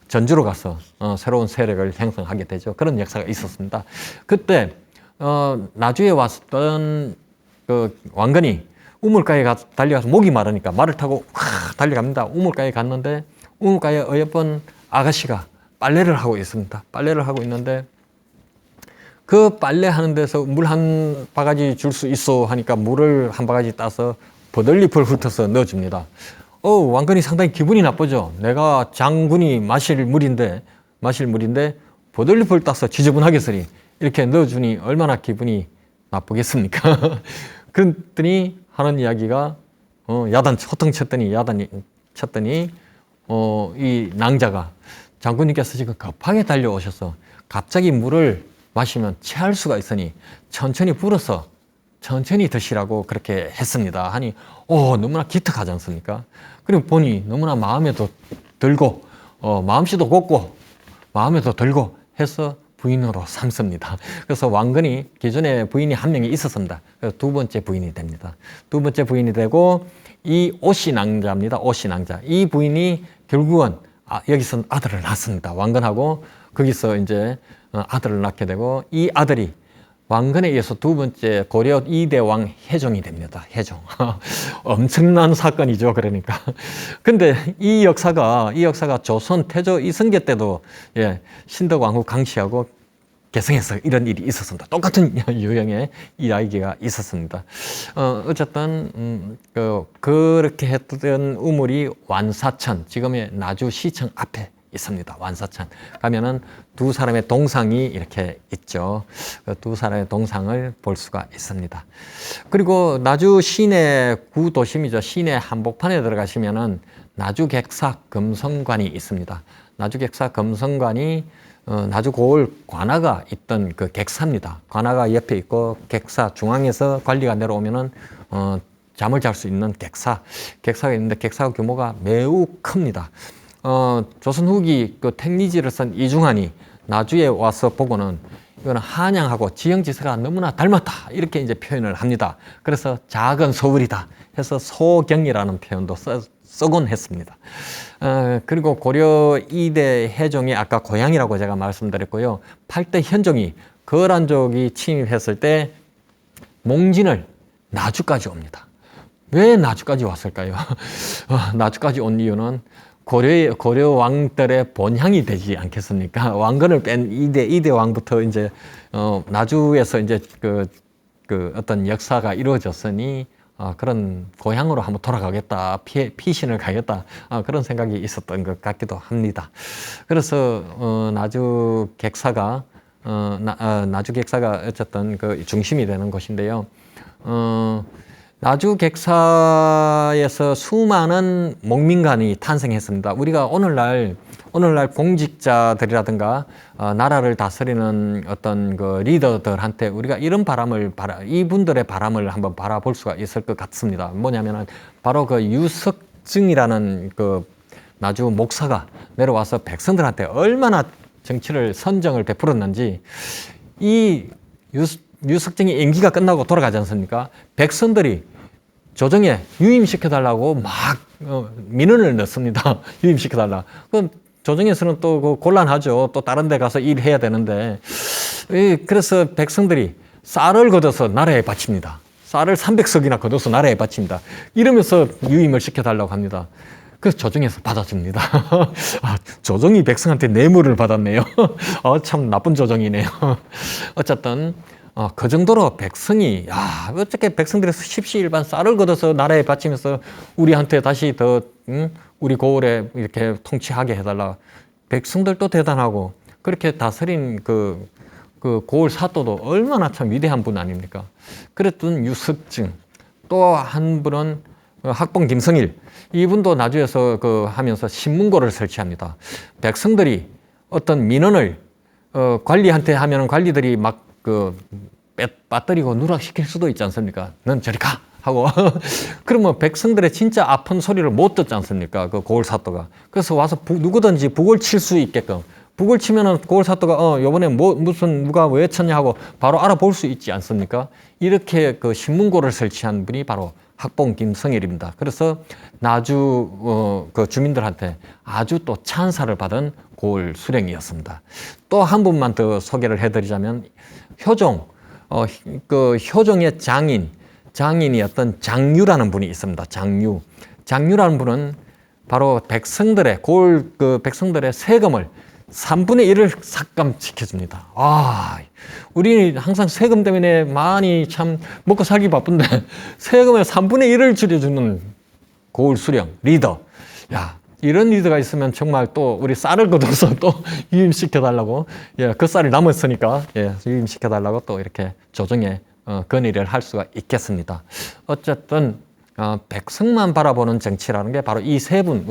전주로 가서 새로운 세력을 형성하게 되죠. 그런 역사가 있었습니다. 그때 나주에 왔던 그 왕건이 우물가에 달려가서 목이 마르니까 말을 타고 달려갑니다. 우물가에 갔는데 우물가에 어여쁜 아가씨가 빨래를 하고 있습니다. 빨래를 하고 있는데 그 빨래하는 데서 물 한 바가지 줄 수 있어 하니까 물을 한 바가지 따서 버들잎을 훑어서 넣어줍니다. 왕건이 상당히 기분이 나쁘죠. 내가 장군이 마실 물인데 버들잎을 따서 지저분하게 쓰니 이렇게 넣어주니 얼마나 기분이 나쁘겠습니까? 그랬더니 하는 이야기가 호통 쳤더니 이 낭자가 장군님께서 지금 급하게 달려오셔서 갑자기 물을 마시면 체할 수가 있으니 천천히 불어서 천천히 드시라고 그렇게 했습니다. 하니 너무나 기특하지 않습니까? 그리고 보니 너무나 마음에도 들고 마음씨도 곱고 마음에도 들고 해서 부인으로 삼습니다. 그래서 왕건이 기존에 부인이 한 명이 있었습니다. 그래서 두 번째 부인이 됩니다. 두 번째 부인이 되고 이 오씨낭자입니다. 오씨낭자. 이 부인이 결국은 여기서 아들을 낳습니다. 왕건하고 거기서 이제 아들을 낳게 되고 이 아들이 왕건에 의해서 두 번째 고려 2대 왕 해종이 됩니다. 해종. 엄청난 사건이죠. 그러니까. 근데 이 역사가 조선 태조 이성계 때도 신덕왕후 강씨하고 개성에서 이런 일이 있었습니다. 똑같은 유형의 이야기가 있었습니다. 어쨌든 그렇게 했던 우물이 완사천, 지금의 나주시청 앞에 있습니다. 완사천 가면은 두 사람의 동상이 이렇게 있죠. 두 사람의 동상을 볼 수가 있습니다. 그리고 나주 시내 구도심이죠. 시내 한복판에 들어가시면은 나주객사 금성관이 있습니다. 나주객사 금성관이 나주 고을 관아가 있던 그 객사입니다. 관아가 옆에 있고 객사 중앙에서 관리가 내려오면은 잠을 잘 수 있는 객사가 있는데 객사 규모가 매우 큽니다. 조선 후기 그 택리지를 쓴 이중환이 나주에 와서 보고는 이거는 한양하고 지형지세가 너무나 닮았다 이렇게 이제 표현을 합니다. 그래서 작은 서울이다 해서 소경이라는 표현도 쓰곤 했습니다. 그리고 고려 2대 해종이 아까 고향이라고 제가 말씀드렸고요. 8대 현종이 거란족이 침입했을 때 몽진을 나주까지 옵니다. 왜 나주까지 왔을까요? 나주까지 온 이유는 고려 왕들의 본향이 되지 않겠습니까? 왕건을 뺀 2대 왕부터 이제 나주에서 이제 그 어떤 역사가 이루어졌으니 그런 고향으로 한번 돌아가겠다, 피신을 가겠다 그런 생각이 있었던 것 같기도 합니다. 그래서 나주 객사가 어쨌든 그 중심이 되는 곳인데요. 나주 객사에서 수많은 목민관이 탄생했습니다. 우리가 오늘날 공직자들이라든가 나라를 다스리는 어떤 그 리더들한테 우리가 이분들의 바람을 한번 바라볼 수가 있을 것 같습니다. 뭐냐면은 바로 그 유석증이라는 그 나주 목사가 내려와서 백성들한테 얼마나 정치를 선정을 베풀었는지 이 유석증이 임기가 끝나고 돌아가지 않습니까? 백성들이 조정에 유임시켜달라고 막 민원을 넣습니다. 유임시켜달라. 그럼 조정에서는 또 그 곤란하죠. 또 다른 데 가서 일해야 되는데. 그래서 백성들이 쌀을 걷어서 나라에 바칩니다. 쌀을 300석이나 걷어서 나라에 바칩니다. 이러면서 유임을 시켜달라고 합니다. 그래서 조정에서 받아줍니다. 조정이 백성한테 뇌물을 받았네요. 참 나쁜 조정이네요. 어쨌든 그 정도로 백성이 어떻게 백성들이 십시일반 쌀을 걷어서 나라에 바치면서 우리한테 다시 더 우리 고을에 이렇게 통치하게 해달라. 백성들도 대단하고 그렇게 다스린 그 고을 사또도 얼마나 참 위대한 분 아닙니까? 그랬던 유석증. 또 한 분은 학봉 김성일. 이분도 나주에서 하면서 신문고를 설치합니다. 백성들이 어떤 민원을 관리한테 하면은 관리들이 막 빠뜨리고 누락시킬 수도 있지 않습니까? 넌 저리 가! 하고. 그러면 백성들의 진짜 아픈 소리를 못 듣지 않습니까? 그 고을 사또가. 그래서 와서 누구든지 북을 칠 수 있게끔. 북을 치면은 고을 사또가 요번에 누가 왜 쳤냐 하고 바로 알아볼 수 있지 않습니까? 이렇게 그 신문고를 설치한 분이 바로 학봉 김성일입니다. 그래서 나주 그 주민들한테 아주 또 찬사를 받은 고을 수령이었습니다. 또 한 분만 더 소개를 해드리자면 효종, 효종의 장인이었던 장유라는 분이 있습니다. 장유라는 분은 바로 백성들의 백성들의 세금을 3분의 1을 삭감시켜줍니다. 우리 항상 세금 때문에 많이 참 먹고 살기 바쁜데 세금의 3분의 1을 줄여주는 고을 수령, 리더. 이런 리더가 있으면 정말 또 우리 쌀을 걷어서 또 유임시켜달라고, 그 쌀이 남았으니까, 유임시켜달라고 또 이렇게 조정에 건의를 할 수가 있겠습니다. 어쨌든, 백성만 바라보는 정치라는 게 바로 이 세 분,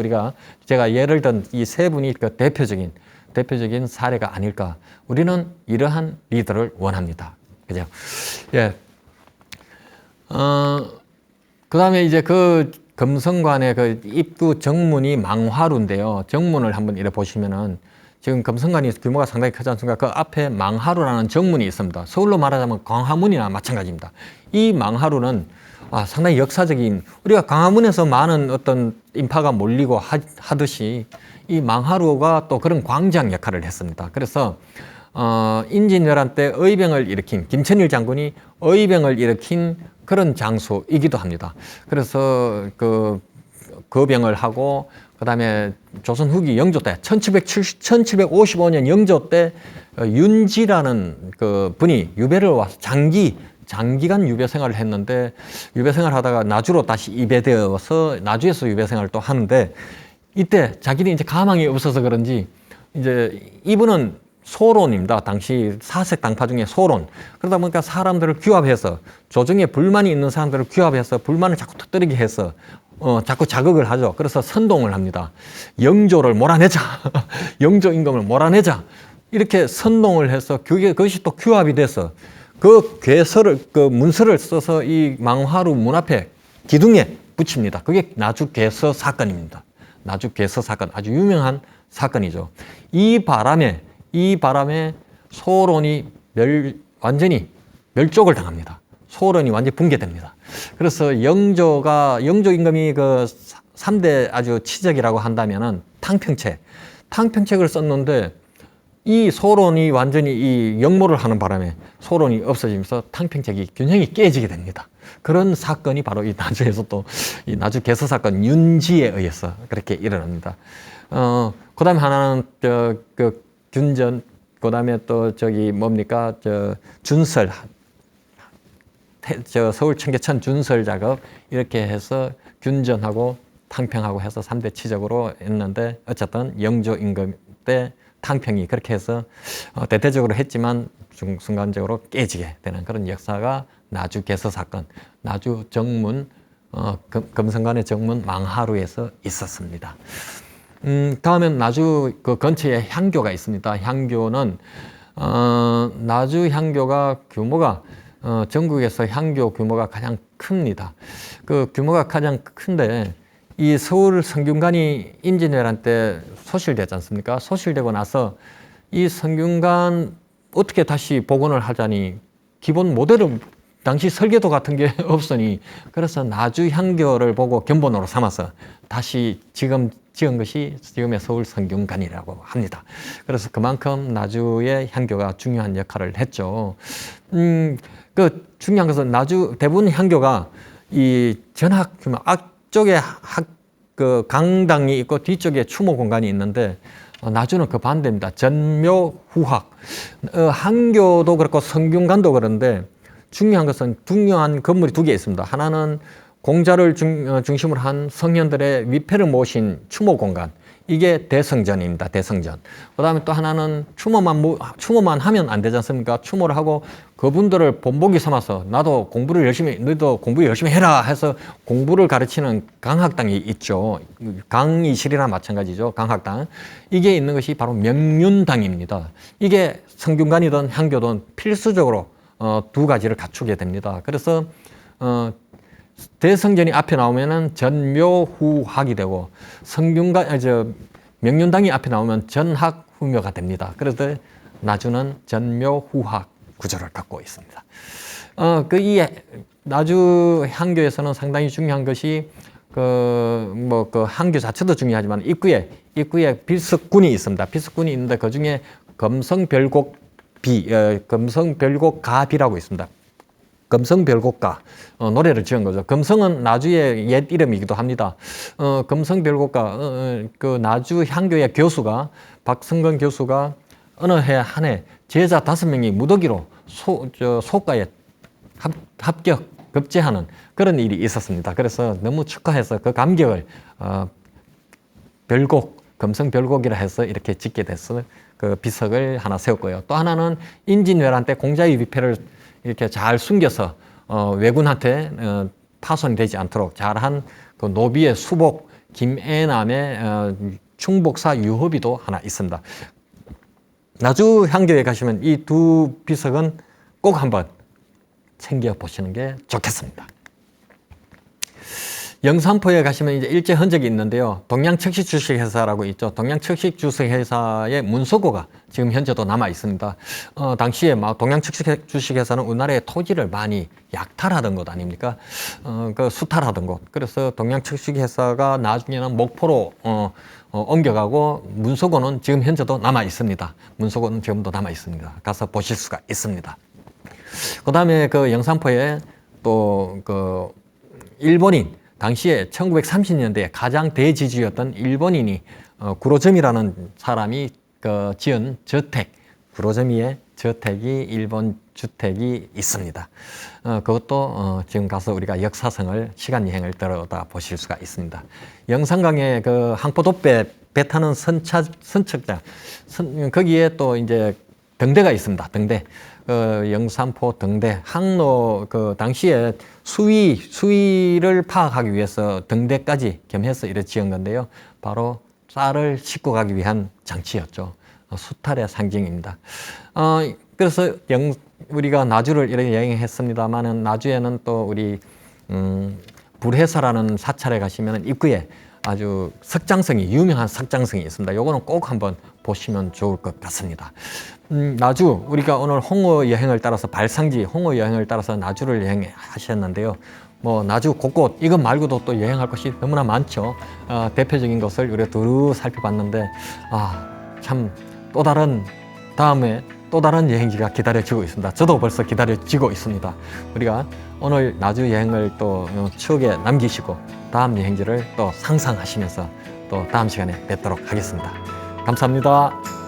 제가 예를 든 이 세 분이 그 대표적인 사례가 아닐까. 우리는 이러한 리더를 원합니다. 그죠? 그 다음에 이제 금성관의 그 입구 정문이 망화루인데요. 정문을 한번 이래 보시면은 지금 금성관이 규모가 상당히 크지 않습니까? 그 앞에 망화루라는 정문이 있습니다. 서울로 말하자면 광화문이나 마찬가지입니다. 이 망화루는 상당히 역사적인, 우리가 광화문에서 많은 어떤 인파가 몰리고 하듯이 이 망화루가 또 그런 광장 역할을 했습니다. 그래서 임진왜란 때 의병을 일으킨 김천일 장군이 의병을 일으킨 그런 장소이기도 합니다. 그래서 거병을 하고 그다음에 조선 후기 영조 때 1755년 영조 때 윤지라는 그 분이 유배를 와서 장기간 유배 생활을 했는데 유배 생활하다가 나주로 다시 이배되어서 나주에서 유배 생활을 또 하는데 이때 자기는 이제 가망이 없어서 그런지 이제 이분은 소론입니다. 당시 사색 당파 중에 소론. 그러다 보니까 사람들을 규합해서 조정에 불만이 있는 사람들을 규합해서 불만을 자꾸 터뜨리게 해서 자꾸 자극을 하죠. 그래서 선동을 합니다. 영조를 몰아내자. 영조 임금을 몰아내자. 이렇게 선동을 해서 그것이 또 규합이 돼서 그 문서를 써서 이 망화루 문 앞에 기둥에 붙입니다. 그게 나주괴서 사건입니다. 나주괴서 사건. 아주 유명한 사건이죠. 이 바람에 소론이 완전히 멸족을 당합니다. 소론이 완전히 붕괴됩니다. 그래서 영조 임금이 그 3대 아주 치적이라고 한다면은 탕평책을 썼는데 이 소론이 완전히 이 역모를 하는 바람에 소론이 없어지면서 탕평책이 균형이 깨지게 됩니다. 그런 사건이 바로 이 나주에서 또 이 나주 개서 사건 윤지에 의해서 그렇게 일어납니다. 그다음에 하나는 균전, 그다음에 또 준설, 서울 청계천 준설 작업 이렇게 해서 균전하고 탕평하고 해서 3대 치적으로 했는데 어쨌든 영조 임금 때 탕평이 그렇게 해서 대대적으로 했지만 순간적으로 깨지게 되는 그런 역사가 나주 개서 사건, 나주 정문, 금성관의 정문 망하루에서 있었습니다. 다음엔 나주 그 근처에 향교가 있습니다. 향교는 나주 향교가 규모가 전국에서 향교 규모가 가장 큽니다. 그 규모가 가장 큰데 이 서울 성균관이 임진왜란 때 소실되지 않습니까? 소실되고 나서 이 성균관 어떻게 다시 복원을 하자니 기본 모델은 당시 설계도 같은 게 없으니 그래서 나주 향교를 보고 견본으로 삼아서 다시 지금 지은 것이 지금의 서울 성균관이라고 합니다. 그래서 그만큼 나주의 향교가 중요한 역할을 했죠. 그 중요한 것은 나주 대부분 향교가 이 전학 규모 앞쪽에 그 강당이 있고 뒤쪽에 추모 공간이 있는데 나주는 그 반대입니다. 전묘후학. 향교도 그렇고 성균관도 그런데 중요한 것은 중요한 건물이 2개 있습니다. 하나는 공자를 중심으로 한 성현들의 위패를 모신 추모 공간. 이게 대성전입니다. 대성전. 그 다음에 또 하나는 추모만 하면 안 되지 않습니까? 추모를 하고 그분들을 본보기 삼아서 너도 공부 열심히 해라 해서 공부를 가르치는 강학당이 있죠. 강의실이나 마찬가지죠. 강학당. 이게 있는 것이 바로 명륜당입니다. 이게 성균관이든 향교든 필수적으로 2가지를 갖추게 됩니다. 그래서 대성전이 앞에 나오면은 전묘후학이 되고 명륜당이 앞에 나오면 전학후묘가 됩니다. 그래서 나주는 전묘후학 구조를 갖고 있습니다. 이 나주 향교에서는 상당히 중요한 것이 그 향교 자체도 중요하지만 입구에 비석군이 있습니다. 비석군이 있는데 그 중에 금성별곡가비라고 있습니다. 금성별곡가 노래를 지은 거죠. 금성은 나주의 옛 이름이기도 합니다. 금성별곡가 그 나주 향교의 교수가 박성근 교수가 어느 해 한 해 제자 5명이 무더기로 소과에 급제하는 그런 일이 있었습니다. 그래서 너무 축하해서 그 감격을 금성별곡이라 해서 이렇게 짓게 돼서 그 비석을 하나 세웠고요. 또 하나는 임진왜란 때 공자의 위패를 이렇게 잘 숨겨서 왜군한테 파손이 되지 않도록 잘한 그 노비의 수복 김애남의 충복사 유허비도 하나 있습니다. 나주 향교에 가시면 이 2 비석은 꼭 한번 챙겨 보시는 게 좋겠습니다. 영산포에 가시면 이제 일제 흔적이 있는데요. 동양척식주식회사라고 있죠. 동양척식주식회사의 문서고가 지금 현재도 남아 있습니다. 당시에 동양척식주식회사는 우리나라의 토지를 많이 약탈하던 곳 아닙니까? 그 수탈하던 곳. 그래서 동양척식회사가 나중에는 목포로 옮겨가고 문서고는 지금 현재도 남아 있습니다. 문서고는 지금도 남아 있습니다. 가서 보실 수가 있습니다. 그 다음에 그 영산포에 또 그 일본인 당시에 1930년대에 가장 대지주였던 일본인이 구로점이라는 사람이 지은 저택, 구로점이의 저택이 일본 주택이 있습니다. 그것도 지금 가서 우리가 역사성을 시간 여행을 들여다 보실 수가 있습니다. 영산강에 그 항포도배 배 타는 선착장 거기에 또 이제 등대가 있습니다. 등대. 영산포 등대 항로 그 당시에 수위를 파악하기 위해서 등대까지 겸해서 이렇게 지은 건데요. 바로 쌀을 싣고 가기 위한 장치였죠. 수탈의 상징입니다. 그래서 우리가 나주를 이렇게 여행했습니다만은 나주에는 또 우리 불회사라는 사찰에 가시면 입구에 아주 유명한 석장성이 있습니다. 요거는 꼭 한번 보시면 좋을 것 같습니다. 나주, 우리가 오늘 홍어 여행을 따라서 발상지 홍어 여행을 따라서 나주를 여행하셨는데요. 뭐 나주 곳곳 이것 말고도 또 여행할 곳이 너무나 많죠. 대표적인 것을 우리가 두루 살펴봤는데 참 다음에 또 다른 여행지가 기다려지고 있습니다. 저도 벌써 기다려지고 있습니다. 우리가 오늘 나주 여행을 또 추억에 남기시고 다음 여행지를 또 상상하시면서 또 다음 시간에 뵙도록 하겠습니다. 감사합니다.